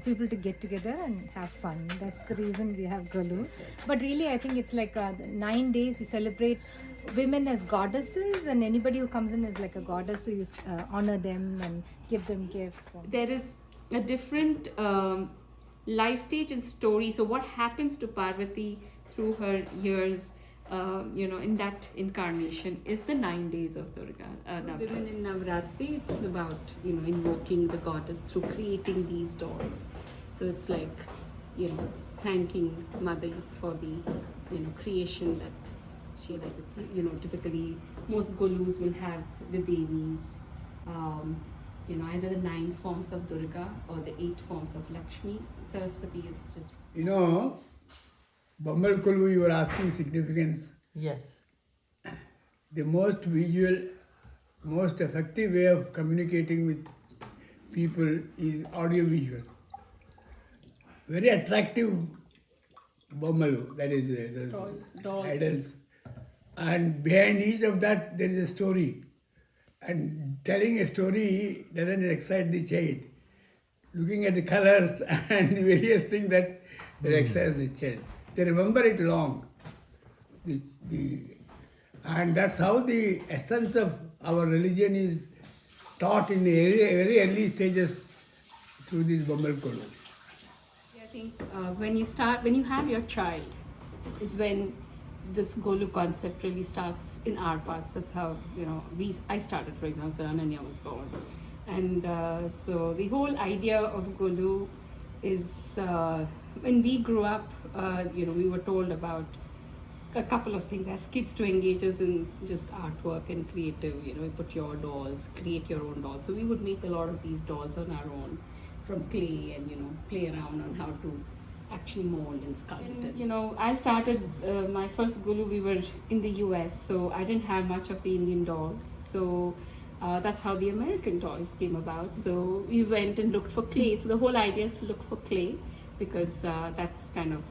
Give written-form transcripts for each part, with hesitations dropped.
people to get together and have fun. That's the reason we have Golu. But really, I think it's like 9 days you celebrate women as goddesses, and anybody who comes in is like a goddess, so you honor them and give them gifts. There is a different life stage and story. So what happens to Parvati through her years, in that incarnation is the 9 days of Durga. Even in Navaratri, it's about, invoking the goddess through creating these dolls. So it's like, thanking Mother for the, creation that she did. Typically most Golus will have the Devis, either the 9 forms of Durga or the 8 forms of Lakshmi. Saraswati is just... Bammal Kolu, you were asking significance. Yes. The most visual, most effective way of communicating with people is audio-visual. Very attractive Bammalu, that is the dolls. idols. And behind each of that there is a story. And telling a story doesn't excite the child. Looking at the colors and the various things that excites the child. They remember it long. And that's how the essence of our religion is taught in the very early stages through these Bammal Kolu. I think when you have your child is when this Golu concept really starts in our parts. That's how, I started, for example, when Ananya was born. And so the whole idea of Golu is, when we grew up, we were told about a couple of things as kids to engage us in just artwork and creative, you put your dolls, create your own dolls. So we would make a lot of these dolls on our own from clay and, play around on how to actually mold and sculpt. And, I started my first Golu, we were in the US, so I didn't have much of the Indian dolls. So that's how the American toys came about. So we went and looked for clay. So the whole idea is to look for clay because that's kind of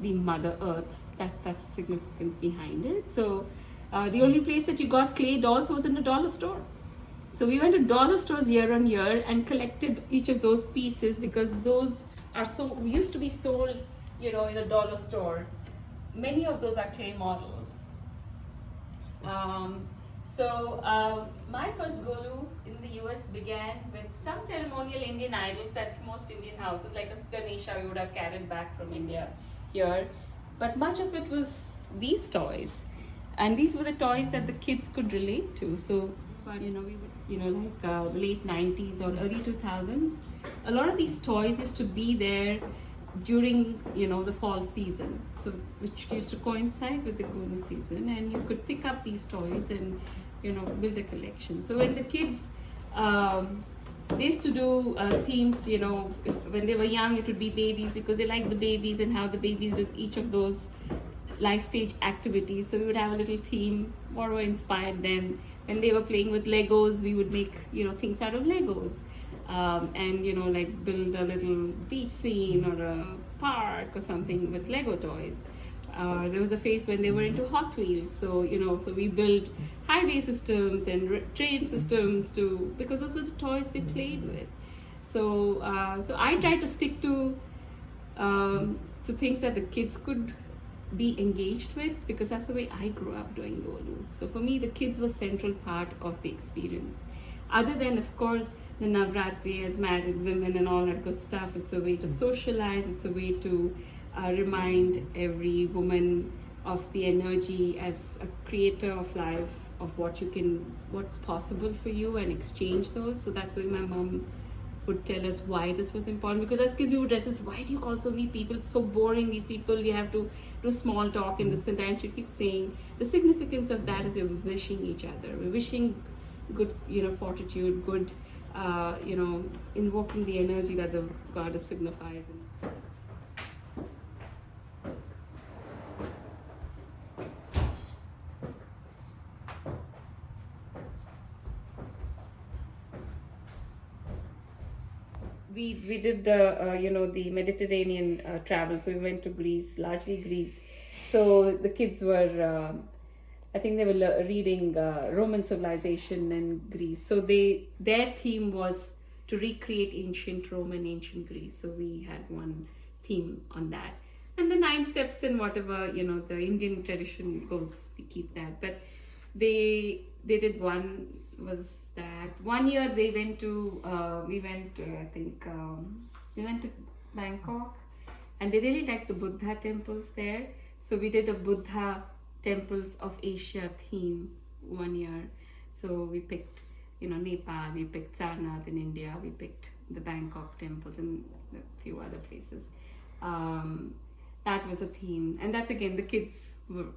the Mother Earth. That's the significance behind it. So the only place that you got clay dolls was in a dollar store. So we went to dollar stores year on year and collected each of those pieces because those are used to be sold, in a dollar store. Many of those are clay models. So my first Golu in the US began with some ceremonial Indian idols that most Indian houses, like a Ganesha, we would have carried back from India here. But much of it was these toys. And these were the toys that the kids could relate to. So, we would, like the late 90s or early 2000s, a lot of these toys used to be there during, the fall season. So, which used to coincide with the Golu season. And you could pick up these toys and, build a collection. So when the kids, they used to do themes, when they were young, it would be babies because they liked the babies and how the babies did each of those life stage activities. So we would have a little theme, whatever inspired them. When they were playing with Legos, we would make, things out of Legos. And, like build a little beach scene or a park or something with Lego toys. There was a phase when they were into Hot Wheels. So, so we built highway systems and train systems because those were the toys they played with. So, so I tried to stick to things that the kids could be engaged with because that's the way I grew up doing Golu. So for me, the kids were central part of the experience. Other than, of course, the Navaratri as married women and all that good stuff, it's a way to socialize, it's a way to remind every woman of the energy as a creator of life, of what's possible for you and exchange those. So that's why my mom would tell us why this was important, because as kids we would resist, why do you call so many people? It's so boring, these people, we have to do small talk and this and that. And she keeps saying the significance of that is we're wishing each other, we're wishing good fortitude, good invoking the energy that the goddess signifies. We did the Mediterranean travel, so we went to Greece, largely Greece. So the kids were I think they were reading Roman civilization in Greece. So their theme was to to recreate ancient Rome and ancient Greece. So we had one theme on that. And the 9 steps and whatever, the Indian tradition goes, we keep that. But they did one, was that one year they went to, we went to Bangkok, and they really liked the Buddha temples there. So we did a Buddha temples of Asia theme one year. So we picked, Nepal, we picked Sarnath in India, we picked the Bangkok temples and a few other places. That was a theme, and that's again, the kids were,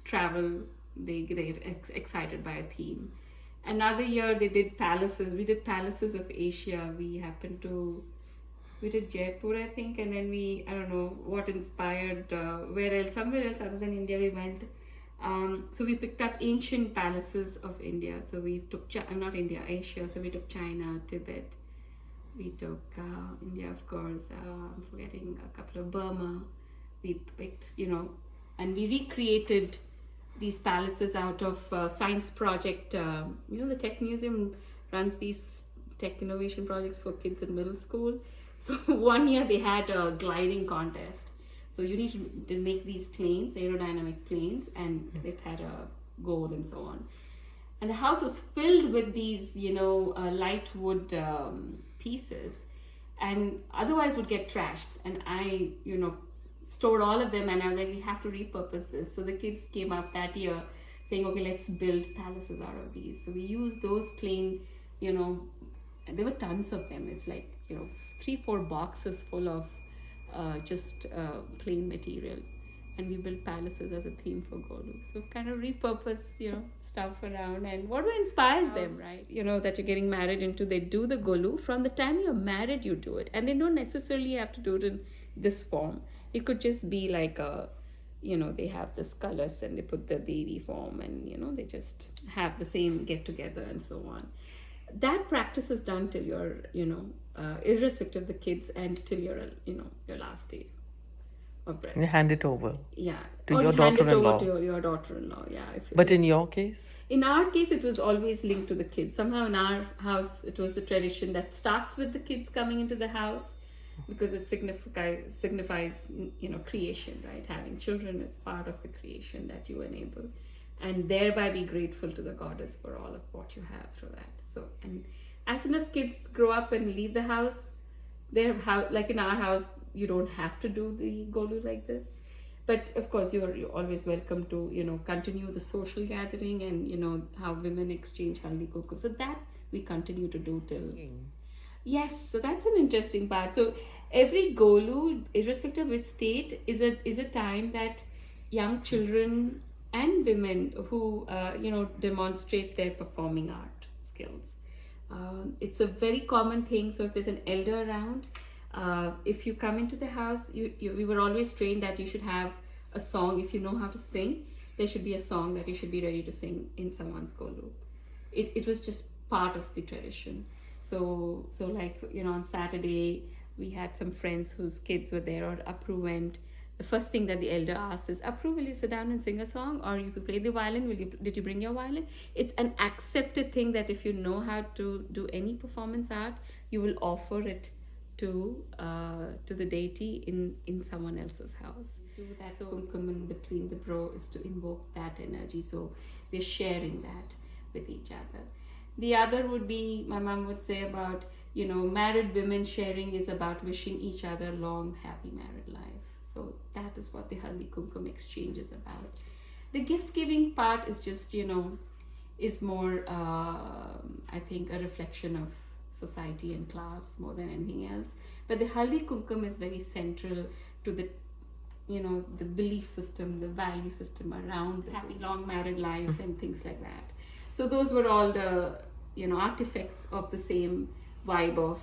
travel, they're excited by a theme. Another year they did palaces. We did palaces of Asia. We did Jaipur, I think, and then I don't know what inspired, somewhere else other than India we went. So we picked up ancient palaces of India. So we took, Asia. So we took China, Tibet. We took India, of course. I'm forgetting a couple of Burma. We picked, and we recreated these palaces out of science project. The Tech Museum runs these tech innovation projects for kids in middle school. So one year they had a gliding contest. So you need to make these planes, aerodynamic planes, and it had a goal and so on. And the house was filled with these, light wood pieces, and otherwise would get trashed. And I, stored all of them, and I was like, we have to repurpose this. So the kids came up that year saying, okay, let's build palaces out of these. So we used those plain, there were tons of them. It's like, 3-4 boxes full of just plain material. And we built palaces as a theme for Golu. So kind of repurpose, stuff around. And what inspires them, right? That you're getting married into, they do the Golu. From the time you're married, you do it. And they don't necessarily have to do it in this form. It could just be like they have this colors and they put the Devi form, and, they just have the same get together and so on. That practice is done till you're, irrespective of the kids, and till your last day of breath. And hand it over Yeah. to Or your hand it daughter-in-law. over to your daughter-in-law, yeah. But in your case? In our case, it was always linked to the kids. Somehow in our house, it was a tradition that starts with the kids coming into the house, because it signifies creation, right? Having children is part of the creation that you enable, and thereby be grateful to the goddess for all of what you have through that. So, and as soon as kids grow up and leave the house, like in our house, you don't have to do the Golu like this. But of course, you're always welcome to, continue the social gathering and, how women exchange haldi kumkum. So that we continue to do till... Yes, so that's an interesting part. So every Golu, irrespective of which state, is a time that young children and women who, demonstrate their performing art skills. It's a very common thing. So if there's an elder around, if you come into the house, we were always trained that you should have a song. If you know how to sing, there should be a song that you should be ready to sing in someone's Golu. It was just part of the tradition. So like, on Saturday, we had some friends whose kids were there, or Apru went. The first thing that the elder asks is, Apru, will you sit down and sing a song? Or if you play the violin, did you bring your violin? It's an accepted thing that if you know how to do any performance art, you will offer it to the deity in someone else's house. Do that. So kumkum between the bro is to invoke that energy. So we're sharing that with each other. The other would be, my mom would say about, married women sharing is about wishing each other long, happy married life. So that is what the haldi kumkum exchange is about. The gift giving part is just, is more, I think, a reflection of society and class more than anything else. But the haldi kumkum is very central to the, the belief system, the value system around the happy long married life and things like that. So those were all the, artifacts of the same vibe of,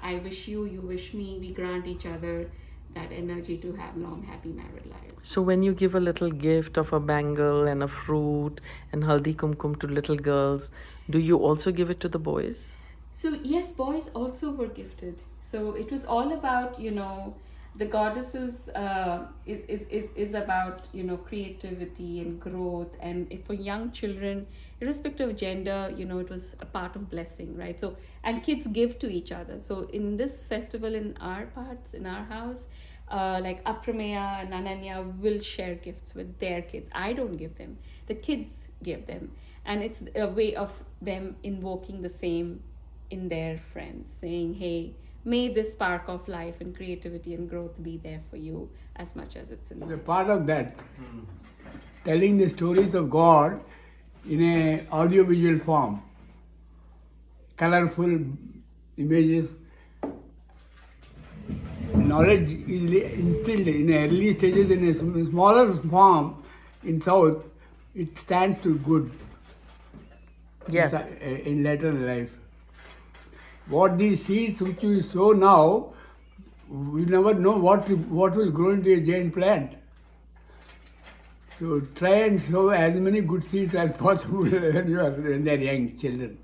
I wish you, you wish me, we grant each other that energy to have long, happy married lives. So when you give a little gift of a bangle and a fruit and haldi kumkum to little girls, do you also give it to the boys? So yes, boys also were gifted. So it was all about, the goddesses is about, you know, creativity and growth, and for young children, irrespective of gender, you know, it was a part of blessing, right? So, and kids give to each other. So in this festival, in our parts, in our house, like Aprameya and Ananya will share gifts with their kids. I don't give them, the kids give them, and it's a way of them invoking the same in their friends, saying, hey, may this spark of life and creativity and growth be there for you as much as it's in The part of that, telling the stories of God in a audiovisual form, colorful images. Knowledge is instilled in early stages in a smaller form in South. It stands to good Yes. in later life. What these seeds which you sow now, we never know what will grow into a giant plant. So try and sow as many good seeds as possible when they're young children.